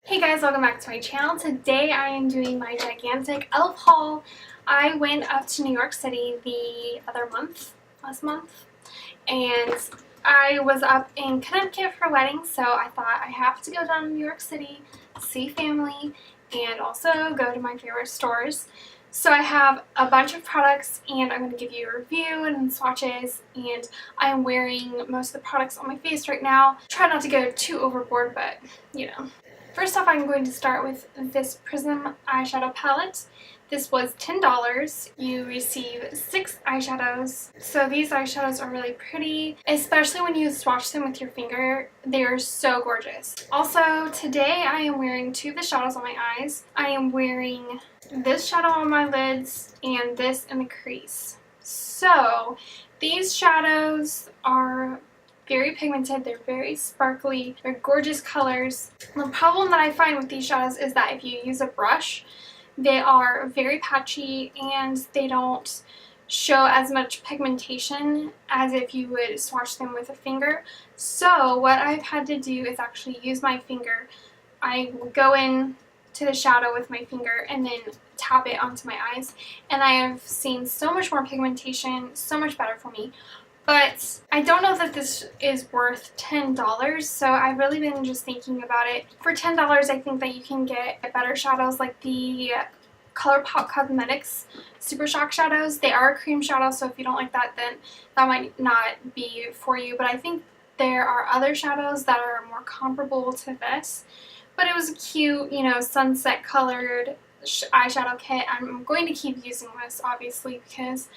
Hey guys, welcome back to my channel. Today I am doing my gigantic e.l.f. haul. I went up to New York City last month, and I was up in Connecticut for a wedding, so I thought I have to go down to New York City, see family, and also go to my favorite stores. So I have a bunch of products and I'm going to give you a review and swatches, and I am wearing most of the products on my face right now. Try not to go too overboard, but you know. First off, I'm going to start with this Prism eyeshadow palette. This was $10. You receive 6 eyeshadows. So these eyeshadows are really pretty, especially when you swatch them with your finger. They are so gorgeous. Also, today I am wearing 2 of the shadows on my eyes. I am wearing this shadow on my lids and this in the crease. So these shadows are very pigmented, they're very sparkly, they're gorgeous colors. The problem that I find with these shadows is that if you use a brush, they are very patchy and they don't show as much pigmentation as if you would swatch them with a finger. So what I've had to do is actually use my finger. I will go in to the shadow with my finger and then tap it onto my eyes, and I have seen so much more pigmentation, so much better for me. But I don't know that this is worth $10, so I've really been just thinking about it. For $10, I think that you can get better shadows like the ColourPop Cosmetics Super Shock shadows. They are a cream shadow, so if you don't like that, then that might not be for you. But I think there are other shadows that are more comparable to this. But it was a cute, you know, sunset colored eyeshadow kit. I'm going to keep using this, obviously, because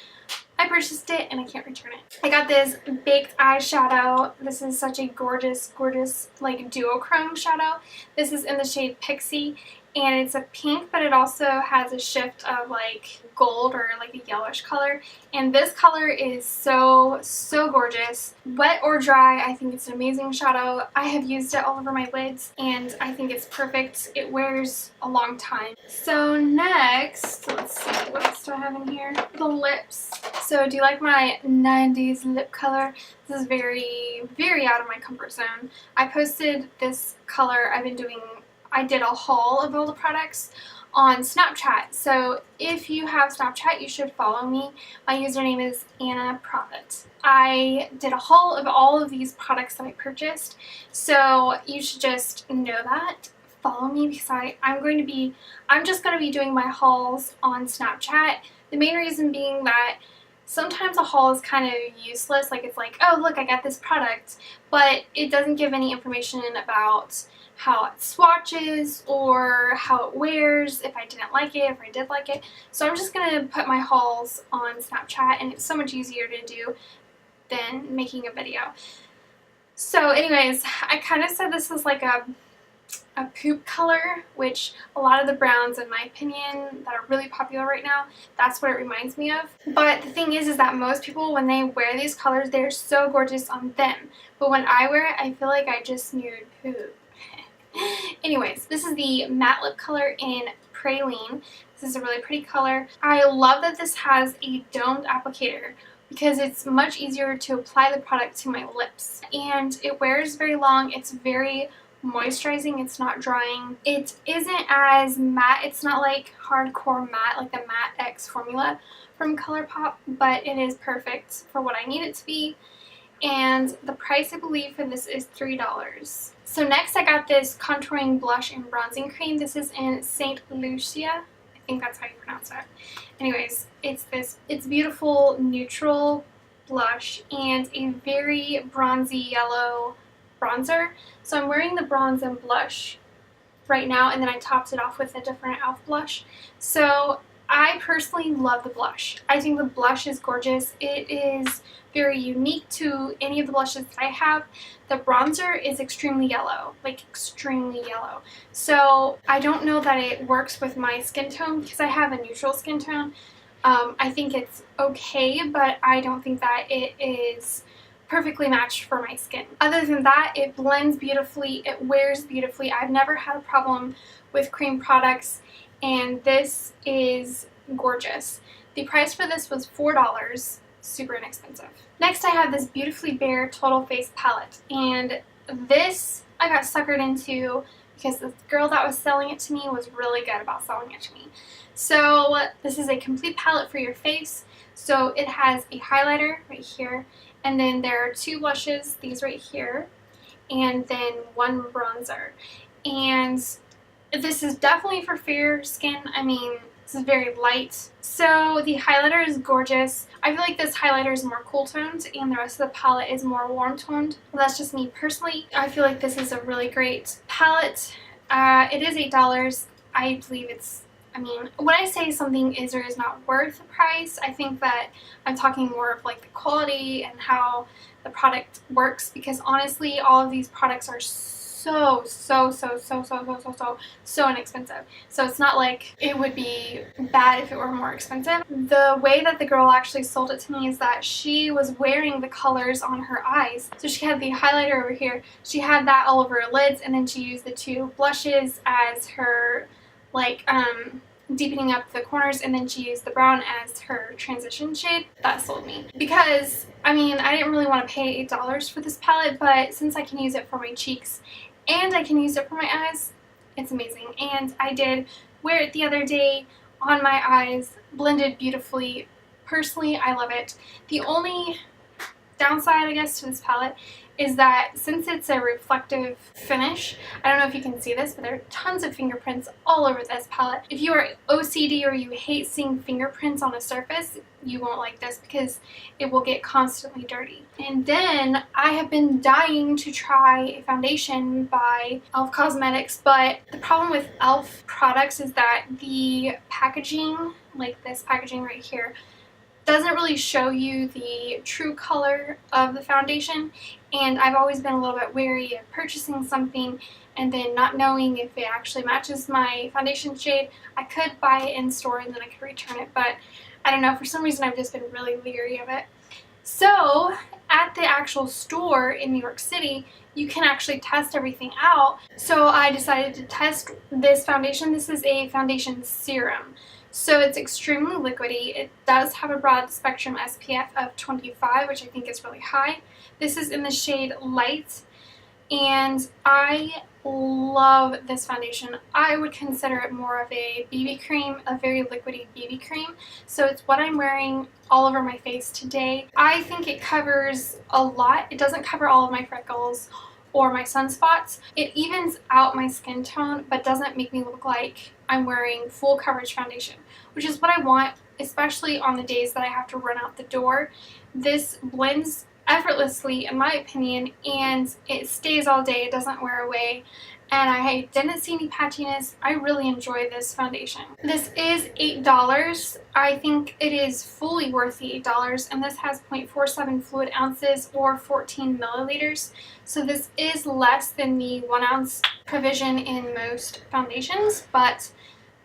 I purchased it and I can't return it. I got this baked eyeshadow. This is such a gorgeous, gorgeous, like, duochrome shadow. This is in the shade Pixie, and it's a pink, but it also has a shift of like gold or like a yellowish color. And this color is so, so gorgeous. Wet or dry, I think it's an amazing shadow. I have used it all over my lids and I think it's perfect. It wears a long time. So next, let's see, what else do I have in here? The lips. So do you like my 90s lip color? This is very, very out of my comfort zone. I posted this color. I did a haul of all the products on Snapchat. So if you have Snapchat, you should follow me. My username is Anna Profit. I did a haul of all of these products that I purchased. So you should just know that. Follow me because I'm just going to be doing my hauls on Snapchat. The main reason being that sometimes a haul is kind of useless. Like, it's like, oh look, I got this product, but it doesn't give any information about how it swatches or how it wears, if I didn't like it, if I did like it. So I'm just going to put my hauls on Snapchat, and it's so much easier to do than making a video. So anyways, I kind of said this is like a poop color, which a lot of the browns, in my opinion, that are really popular right now, that's what it reminds me of. But the thing is that most people, when they wear these colors, they're so gorgeous on them. But when I wear it, I feel like I just smeared poop. Anyways, this is the matte lip color in Praline. This is a really pretty color. I love that this has a domed applicator because it's much easier to apply the product to my lips. And it wears very long. It's very moisturizing. It's not drying. It isn't as matte. It's not like hardcore matte like the Matte X formula from ColourPop, but it is perfect for what I need it to be. And the price, I believe, for this is $3. So next I got this contouring blush and bronzing cream. This is in St. Lucia. I think that's how you pronounce it. Anyways, it's beautiful neutral blush and a very bronzy yellow bronzer. So I'm wearing the bronze and blush right now, and then I topped it off with a different e.l.f. blush. So I personally love the blush. I think the blush is gorgeous. It is very unique to any of the blushes that I have. The bronzer is extremely yellow, like extremely yellow. So I don't know that it works with my skin tone because I have a neutral skin tone. I think it's okay, but I don't think that it is perfectly matched for my skin. Other than that, it blends beautifully, it wears beautifully. I've never had a problem with cream products, and this is gorgeous. The price for this was $4, super inexpensive. Next I have this Beautifully Bare Total Face palette, and this I got suckered into because the girl that was selling it to me was really good about selling it to me. So this is a complete palette for your face. So it has a highlighter right here, and then there are 2 blushes, these right here, and then 1 bronzer. And this is definitely for fair skin. I mean, this is very light. So the highlighter is gorgeous. I feel like this highlighter is more cool toned and the rest of the palette is more warm toned. Well, that's just me personally. I feel like this is a really great palette. It is $8. I believe it's, I mean, when I say something is or is not worth the price, I think that I'm talking more of like the quality and how the product works, because honestly all of these products are so inexpensive. So it's not like it would be bad if it were more expensive. The way that the girl actually sold it to me is that she was wearing the colors on her eyes. So she had the highlighter over here, she had that all over her lids, and then she used the 2 blushes as her like deepening up the corners, and then she used the brown as her transition shade. That sold me, because I mean, I didn't really want to pay $8 for this palette, but since I can use it for my cheeks and I can use it for my eyes, it's amazing. And I did wear it the other day on my eyes, blended beautifully. Personally, I love it. The only downside, I guess, to this palette is that since it's a reflective finish, I don't know if you can see this, but there are tons of fingerprints all over this palette. If you are OCD or you hate seeing fingerprints on a surface, you won't like this because it will get constantly dirty. And then I have been dying to try a foundation by e.l.f. Cosmetics, but the problem with e.l.f. products is that the packaging, like this packaging right here, doesn't really show you the true color of the foundation, and I've always been a little bit wary of purchasing something and then not knowing if it actually matches my foundation shade. I could buy it in store and then I could return it, but I don't know, for some reason I've just been really leery of it. So at the actual store in New York City, you can actually test everything out. So I decided to test this foundation. This is a foundation serum. So it's extremely liquidy. It does have a broad spectrum SPF of 25, which I think is really high. This is in the shade Light, and I love this foundation. I would consider it more of a BB cream, a very liquidy BB cream. So it's what I'm wearing all over my face today. I think it covers a lot. It doesn't cover all of my freckles or my sunspots. It evens out my skin tone, but doesn't make me look like I'm wearing full coverage foundation, which is what I want, especially on the days that I have to run out the door. This blends effortlessly, in my opinion, and it stays all day. It doesn't wear away, and I didn't see any patchiness. I really enjoy this foundation. This is $8. I think it is fully worth the $8, and this has 0.47 fluid ounces or 14 milliliters. So this is less than the 1 ounce provision in most foundations, but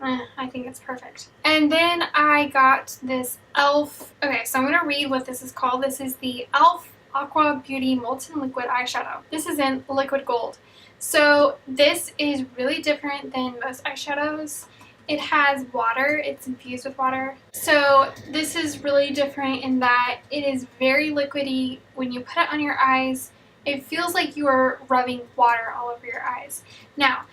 I think it's perfect. And then I got this e.l.f. Okay, so I'm going to read what this is called. This is the e.l.f. Aqua Beauty Molten Liquid Eyeshadow. This is in liquid gold. So this is really different than most eyeshadows. It has water, it's infused with water. So this is really different in that it is very liquidy. When you put it on your eyes, it feels like you are rubbing water all over your eyes. Now,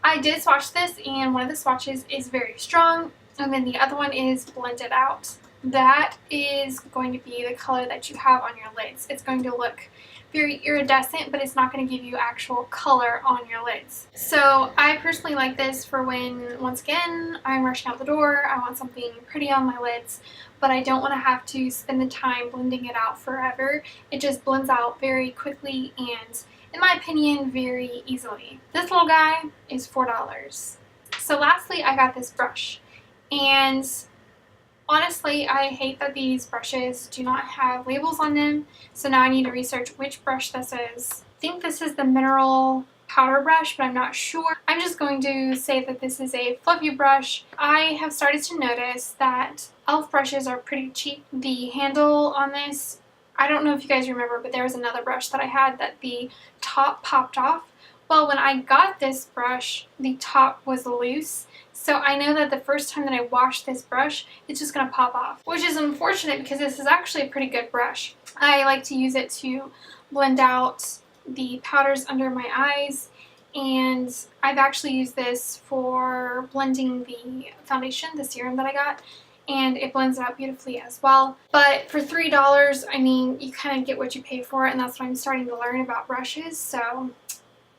I did swatch this, and one of the swatches is very strong, and then the other one is blended out. That is going to be the color that you have on your lids. It's going to look very iridescent, but it's not going to give you actual color on your lids. So I personally like this for when, once again, I'm rushing out the door, I want something pretty on my lids, but I don't want to have to spend the time blending it out forever. It just blends out very quickly and, in my opinion, very easily. This little guy is $4. So lastly, I got this brush, and honestly, I hate that these brushes do not have labels on them, so now I need to research which brush this is. I think this is the mineral powder brush, but I'm not sure. I'm just going to say that this is a fluffy brush. I have started to notice that e.l.f. brushes are pretty cheap. The handle on this, I don't know if you guys remember, but there was another brush that I had that the top popped off. Well, when I got this brush, the top was loose. So I know that the first time that I wash this brush, it's just going to pop off, which is unfortunate because this is actually a pretty good brush. I like to use it to blend out the powders under my eyes and I've actually used this for blending the foundation, the serum that I got, and it blends out beautifully as well. But for $3, I mean, you kind of get what you pay for, and that's what I'm starting to learn about brushes, so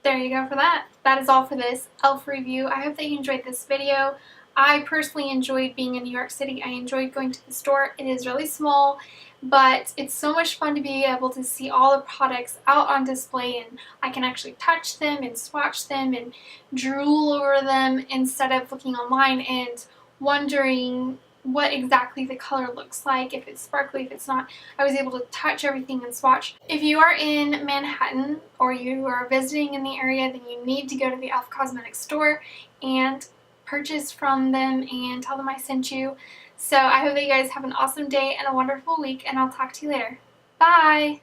there you go for that. That is all for this e.l.f. review. I hope that you enjoyed this video. I personally enjoyed being in New York City. I enjoyed going to the store. It is really small, but it's so much fun to be able to see all the products out on display, and I can actually touch them and swatch them and drool over them instead of looking online and wondering what exactly the color looks like, if it's sparkly, if it's not. I was able to touch everything and swatch. If you are in Manhattan or you are visiting in the area, then you need to go to the e.l.f. Cosmetics store and purchase from them and tell them I sent you. So I hope that you guys have an awesome day and a wonderful week, and I'll talk to you later. Bye!